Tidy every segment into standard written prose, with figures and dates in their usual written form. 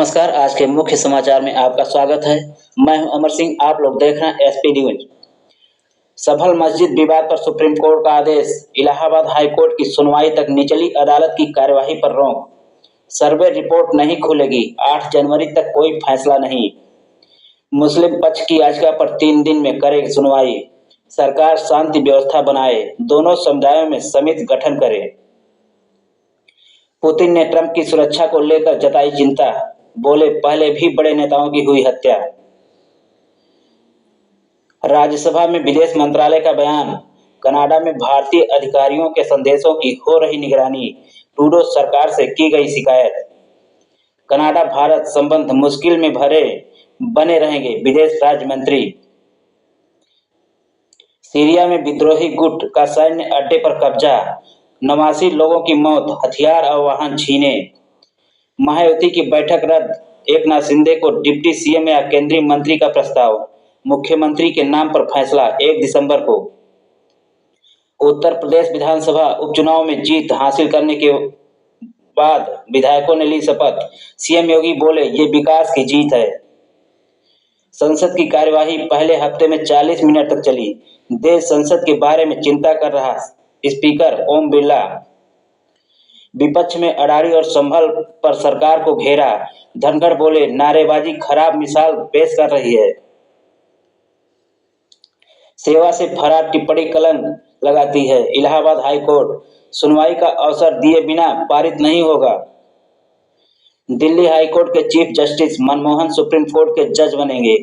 नमस्कार। आज के मुख्य समाचार में आपका स्वागत है। मैं हूं अमर सिंह। आप लोग देख रहे हैं एसपी न्यूज। सभल मस्जिद विवाद पर सुप्रीम कोर्ट का आदेश। इलाहाबाद हाई कोर्ट की सुनवाई तक निचली अदालत की कार्यवाही पर रोक। सर्वे रिपोर्ट नहीं खुलेगी, 8 जनवरी तक कोई फैसला नहीं। मुस्लिम पक्ष की याचिका पर 3 दिन में करे सुनवाई। सरकार शांति व्यवस्था बनाए, दोनों समुदायों में समिति गठन करे। पुतिन ने ट्रंप की सुरक्षा को लेकर जताई चिंता, बोले पहले भी बड़े नेताओं की हुई हत्या। राज्यसभा में विदेश मंत्रालय का बयान। कनाडा में भारतीय अधिकारियों के संदेशों की हो रही निगरानी, ट्रूडो सरकार से की गई शिकायत। कनाडा भारत संबंध मुश्किल में भरे बने रहेंगे, विदेश राज्य मंत्री। सीरिया में विद्रोही गुट का सैन्य अड्डे पर कब्जा, 89 लोगों की मौत, हथियार और वाहन छीने। महायुति की बैठक रद्द, एकनाथ शिंदे को डिप्टी सीएम या केंद्रीय मंत्री का प्रस्ताव, मुख्यमंत्री के नाम पर फैसला 1 दिसंबर को। उत्तर प्रदेश विधानसभा उपचुनाव में जीत हासिल करने के बाद विधायकों ने ली शपथ। सीएम योगी बोले ये विकास की जीत है। संसद की कार्यवाही पहले हफ्ते में 40 मिनट तक चली। देश संसद के बारे में चिंता कर रहा स्पीकर ओम बिरला। विपक्ष में अडारी और संभल पर सरकार को घेरा, धनखड़ बोले नारेबाजी खराब मिसाल पेश कर रही है। सेवा से फरार टिप्पणी कलंक लगाती है, इलाहाबाद हाई कोर्ट। सुनवाई का अवसर दिए बिना पारित नहीं होगा। दिल्ली हाई कोर्ट के chief justice Manmohan supreme court के जज बनेंगे,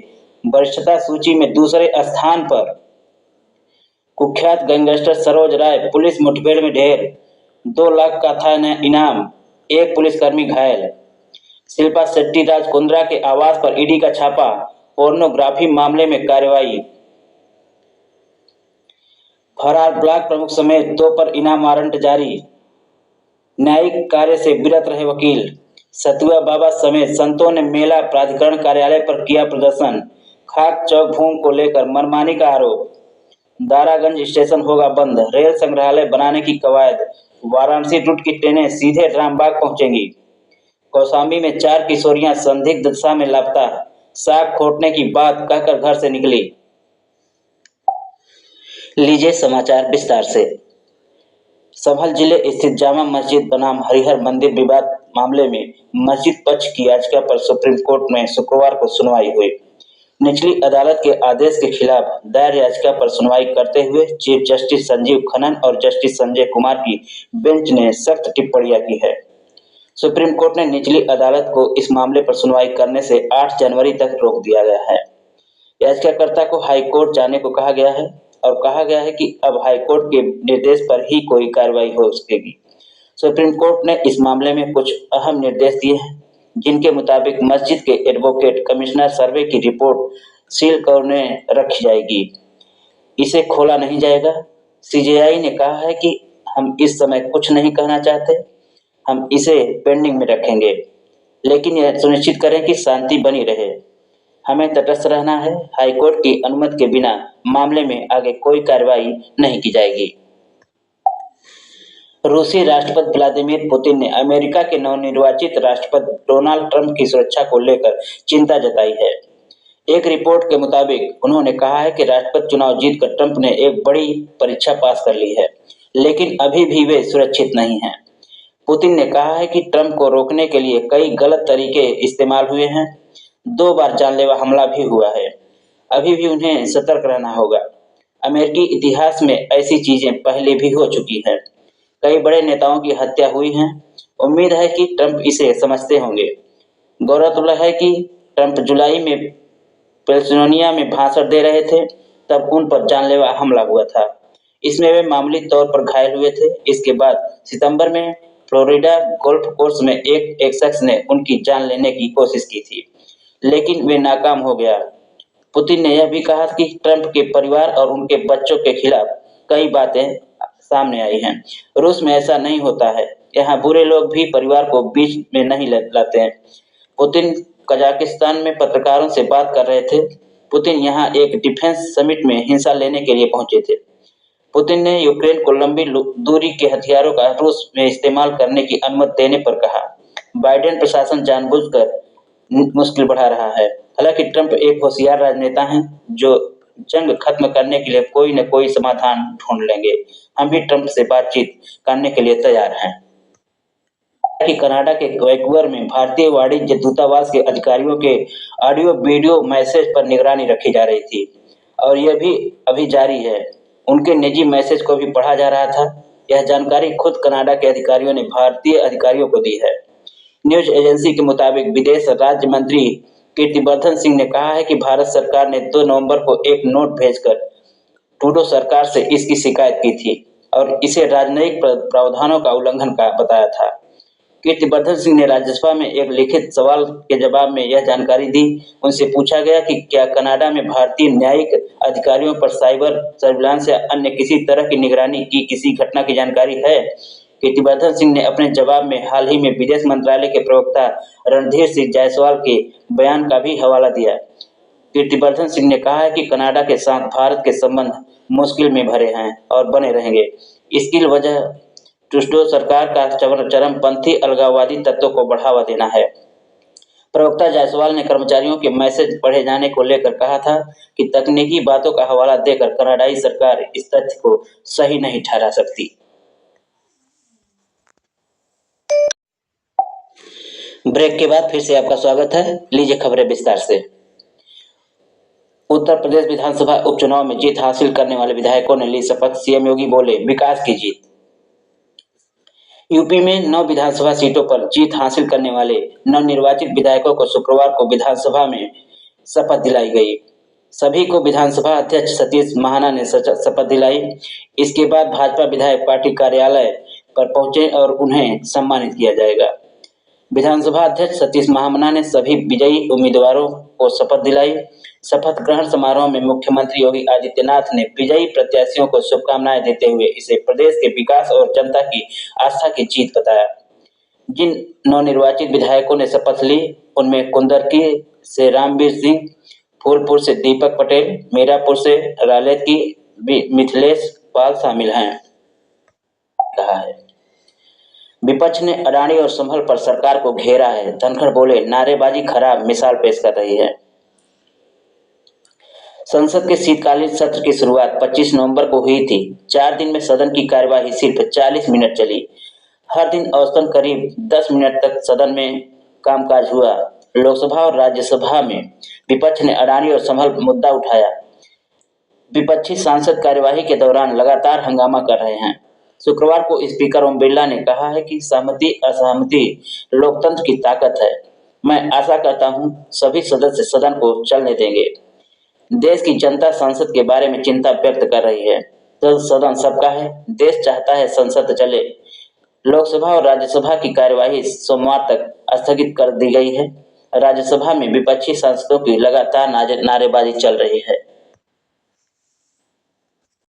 वरिष्ठता सूची में दूसरे स्थान पर। कुख्यात गैंगस्टर सरोज राय पुलिस मुठभेड़ में ढेर, 2 लाख का था इनाम, 1 पुलिसकर्मी घायल। शिल्पा शेट्टी राज कुंद्रा के आवास पर ईडी का छापा, पोर्नोग्राफी मामले में कार्रवाई। फरार ब्लॉक प्रमुख समेत 2 पर इनाम वारंट जारी। न्यायिक कार्य से विरत रहे वकील। सतुआ बाबा समेत संतों ने मेला प्राधिकरण कार्यालय पर किया प्रदर्शन। खाक चौक भूमि को लेकर मनमानी का आरोप। दारागंज स्टेशन होगा बंद, रेल संग्रहालय बनाने की कवायद। वाराणसी रूट की ट्रेनें सीधे रामबाग पहुंचेंगी। कौशाम्बी में 4 किशोरियां संदिग्ध दशा में लापता, साग खोटने की बात कहकर घर से निकली। लीजिए समाचार विस्तार से। संभल जिले स्थित जामा मस्जिद बनाम हरिहर मंदिर विवाद मामले में मस्जिद पक्ष की याचिका पर सुप्रीम कोर्ट में शुक्रवार को सुनवाई हुई। निचली अदालत के आदेश के खिलाफ दायर याचिका पर सुनवाई करते हुए चीफ जस्टिस संजीव खन्ना और जस्टिस संजय कुमार की बेंच ने सख्त टिप्पणियां की है। सुप्रीम कोर्ट ने निचली अदालत को इस मामले पर सुनवाई करने से 8 जनवरी तक रोक दिया गया है। याचिकाकर्ता को हाई कोर्ट जाने को कहा गया है और कहा गया है कि अब हाई कोर्ट के निर्देश पर ही कोई कार्रवाई हो सकेगी। सुप्रीम कोर्ट ने इस मामले में कुछ अहम निर्देश दिए हैं, जिनके मुताबिक मस्जिद के एडवोकेट कमिश्नर सर्वे की रिपोर्ट सील करने रखी जाएगी, इसे खोला नहीं जाएगा। सीजेआई ने कहा है कि हम इस समय कुछ नहीं कहना चाहते, हम इसे पेंडिंग में रखेंगे, लेकिन यह सुनिश्चित करें कि शांति बनी रहे। हमें तटस्थ रहना है। हाईकोर्ट की अनुमति के बिना मामले में आगे कोई कार्रवाई नहीं की जाएगी। रूसी राष्ट्रपति व्लादिमीर पुतिन ने अमेरिका के नवनिर्वाचित राष्ट्रपति डोनाल्ड ट्रंप की सुरक्षा को लेकर चिंता जताई है। एक रिपोर्ट के मुताबिक उन्होंने कहा है कि राष्ट्रपति चुनाव जीतकर ट्रंप ने एक बड़ी परीक्षा पास कर ली है, लेकिन अभी भी वे सुरक्षित नहीं हैं। पुतिन ने कहा है कि ट्रंप को रोकने के लिए कई गलत तरीके इस्तेमाल हुए हैं, 2 बार जानलेवा हमला भी हुआ है, अभी भी उन्हें सतर्क रहना होगा। अमेरिकी इतिहास में ऐसी चीजें पहले भी हो चुकी हैं, कई बड़े नेताओं की हत्या हुई है। उम्मीद है कि ट्रंप इसे समझते होंगे। गौरतलब है कि ट्रंप जुलाई में पेंसिल्वेनिया में भाषण दे रहे थे, तब उन पर जानलेवा हमला हुआ था। इसमें वे मामूली तौर पर घायल हुए थे। इसके बाद सितंबर में फ्लोरिडा गोल्फ कोर्स में एक शख्स ने उनकी जान लेने की कोशिश की थी, लेकिन वे नाकाम हो गया। पुतिन ने यह भी कहा कि ट्रंप के परिवार और उनके बच्चों के खिलाफ कई बातें सामने आई हैं। रूस में ऐसा नहीं होता है, यहाँ बुरे लोग भी परिवार को बीच में नहीं लाते हैं। पुतिन कजाकिस्तान में पत्रकारों से बात कर रहे थे। पुतिन यहाँ एक डिफेंस समिट में हिस्सा लेने के लिए पहुंचे थे। पुतिन ने यूक्रेन को लंबी दूरी के हथियारों का रूस में इस्तेमाल करने की अनुमति देने पर कहा, बाइडेन प्रशासन जानबूझकर मुश्किल बढ़ा रहा है। हालांकि ट्रंप एक होशियार राजनेता हैं जो जंग खत्म करने के लिए कोई न कोई समाधान ढूंढ लेंगे। हम भी ट्रंप से बातचीत करने के लिए तैयार हैं। कि कनाडा के वैंकूवर में भारतीय वाणिज्य दूतावास के अधिकारियों के ऑडियो वीडियो मैसेज पर निगरानी रखी जा रही थी और यह भी अभी जारी है। उनके निजी मैसेज को भी पढ़ा जा रहा था। यह जानकारी खुद कनाडा के अधिकारियों ने भारतीय अधिकारियों को दी है। न्यूज एजेंसी के मुताबिक विदेश राज्य मंत्री कीर्तिवर्धन सिंह ने कहा है कि भारत सरकार ने 2 नवंबर को एक नोट भेजकर ट्रूडो सरकार से इसकी शिकायत की थी और इसे राजनयिक प्रावधानों का उल्लंघन का बताया था। कीर्तिवर्धन सिंह ने राज्यसभा में एक लिखित सवाल के जवाब में यह जानकारी दी। उनसे पूछा गया कि क्या कनाडा में भारतीय न्यायिक अधिकारियों पर साइबर सर्विलांस या अन्य किसी तरह की निगरानी की किसी घटना की जानकारी है। कीर्तिवर्धन सिंह ने अपने जवाब में हाल ही में विदेश मंत्रालय के प्रवक्ता रणधीर सिंह जायसवाल के बयान का भी हवाला दिया। कीर्तिवर्धन सिंह ने कहा है कि कनाडा के साथ भारत के संबंध मुश्किल में भरे हैं और बने रहेंगे। इसकी वजह ट्रूडो सरकार का चरमपंथी अलगाववादी तत्वों को बढ़ावा देना है। प्रवक्ता जायसवाल ने कर्मचारियों के मैसेज पढ़े जाने को लेकर कहा था कि तकनीकी बातों का हवाला देकर कनाडाई सरकार इस तथ्य को सही नहीं ठहरा सकती। ब्रेक के बाद फिर से आपका स्वागत है। लीजिए खबरें विस्तार से। उत्तर प्रदेश विधानसभा उपचुनाव में जीत हासिल करने वाले विधायकों ने ली शपथ। सीएम योगी बोले, विकास की जीत। यूपी में 9 विधानसभा सीटों पर जीत हासिल करने वाले नवनिर्वाचित विधायकों को शुक्रवार को विधानसभा में शपथ दिलाई गई। सभी को विधानसभा अध्यक्ष सतीश महाना ने शपथ दिलाई। इसके बाद भाजपा विधायक पार्टी कार्यालय पर पहुंचे और उन्हें सम्मानित किया जाएगा। विधानसभा अध्यक्ष सतीश महाना ने सभी विजयी उम्मीदवारों को शपथ दिलाई। शपथ ग्रहण समारोह में मुख्यमंत्री योगी आदित्यनाथ ने विजयी प्रत्याशियों को शुभकामनाएं देते हुए इसे प्रदेश के विकास और जनता की आस्था की जीत बताया। जिन नवनिर्वाचित विधायकों ने शपथ ली उनमें कुंदरकी से रामवीर सिंह, फूलपुर से दीपक पटेल, मीरापुर से रालेत की मिथिलेश पाल शामिल हैं। कहा है विपक्ष ने अडानी और संभल पर सरकार को घेरा है। धनखड़ बोले, नारेबाजी खराब मिसाल पेश कर रही है। संसद के शीतकालीन सत्र की शुरुआत 25 नवंबर को हुई थी। 4 दिन में सदन की कार्यवाही सिर्फ 40 मिनट चली। हर दिन औसतन करीब 10 मिनट तक सदन में कामकाज हुआ। लोकसभा और राज्यसभा में विपक्ष ने अडानी और संभल मुद्दा उठाया। विपक्षी सांसद कार्यवाही के दौरान लगातार हंगामा कर रहे हैं। शुक्रवार को स्पीकर ओम बिरला ने कहा है कि सहमति असहमति लोकतंत्र की ताकत है। मैं आशा करता हूं सभी सदस्य सदन को चलने देंगे। देश की जनता संसद के बारे में चिंता व्यक्त कर रही है। तो सदन सबका है, देश चाहता है संसद चले। लोकसभा और राज्यसभा की कार्यवाही सोमवार तक स्थगित कर दी गई है। राज्यसभा में विपक्षी सांसदों की लगातार नारेबाजी चल रही है।